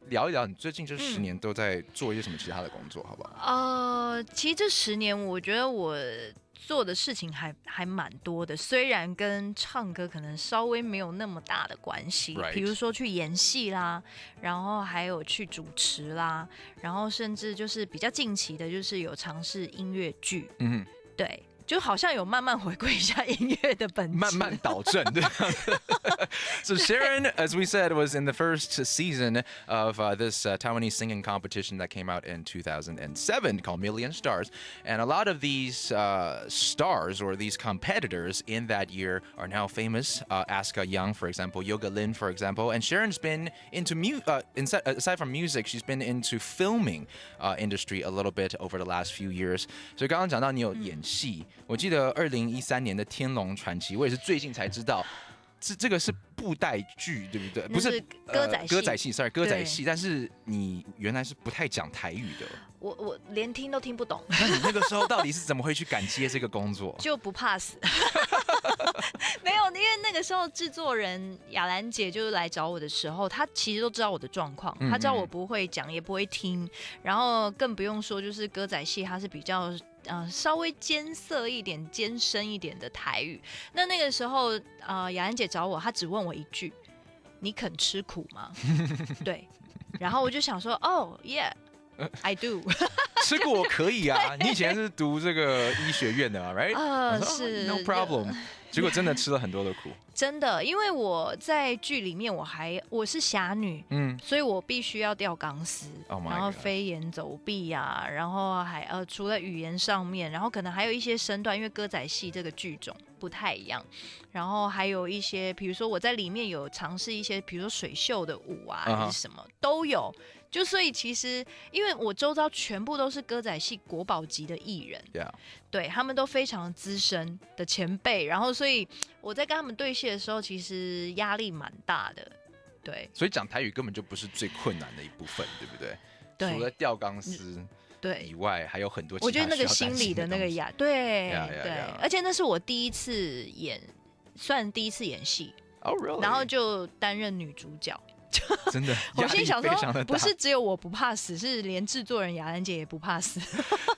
聊一聊你最近这10年都在做一些什么其他的工作，好不好？其实这10年，我觉得我做的事情还蛮多的，虽然跟唱歌可能稍微没有那么大的关系， Right. 比如说去演戏啦，然后还有去主持啦，然后甚至就是比较近期的，就是有尝试音乐剧，对。就好像有慢慢回归一下音乐的本质，慢慢导正，对。So Sharon, as we said, was in the first season of this Taiwanese singing competition that came out in 2007 called Million Stars. And a lot of these stars or these competitors in that year are now famous. Asuka Young, for example, Yoga Lin, for example. And Sharon's been into aside from music, she's been into filming industry a little bit over the last few years. 所以刚刚讲到你有演戏。我记得2013年的《天龙传奇》，我也是最近才知道，这个是布袋剧，对不对？不是歌仔戏，歌仔戏 ，sorry， 歌仔戏。但是你原来是不太讲台语的，我连听都听不懂。那你那个时候到底是怎么会去敢接这个工作？就不怕死。没有，因为那个时候制作人雅兰姐就是来找我的时候，她其实都知道我的状况，她知道我不会讲，也不会听，然后更不用说就是歌仔戏，它是比较稍微艰涩一点、艰深一点的台语。那个时候雅兰姐找我，她只问我一句：“你肯吃苦吗？”对，然后我就想说：“哦 ，Yeah。”I do 吃苦我可以啊，你以前是读这个医学院的，right？是 ，no problem。结果真的吃了很多的苦，真的，因为我在剧里面我是侠女，所以我必须要吊钢丝，然后飞檐走壁啊，然后还除了语言上面，然后可能还有一些身段，因为歌仔戏这个剧种不太一样，然后还有一些，比如说我在里面有尝试一些，比如说水袖的舞啊，还是什么都有。就所以其实，因为我周遭全部都是歌仔戏国宝级的艺人， yeah. 对，他们都非常资深的前辈，然后所以我在跟他们对戏的时候，其实压力蛮大的，对。所以讲台语根本就不是最困难的一部分，对不对？对，除了吊钢丝以外，还有很多其他我觉得那个心理的那个对，而且那是我第一次算第一次演戏，Oh really？ 然后就担任女主角。真的，我心想说，不是只有我不怕死，是连制作人雅兰姐也不怕死。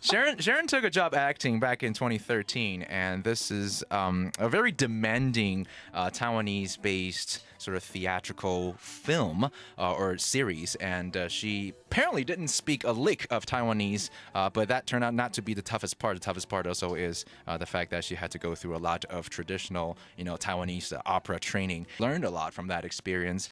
Sharon took a job acting back in 2013, and this is a very demanding Taiwanese-based sort of theatrical film or series, and she apparently didn't speak a lick of Taiwanese, but that turned out not to be the toughest part. The toughest part also is the fact that she had to go through a lot of traditional, Taiwanese opera training. Learned a lot from that experience.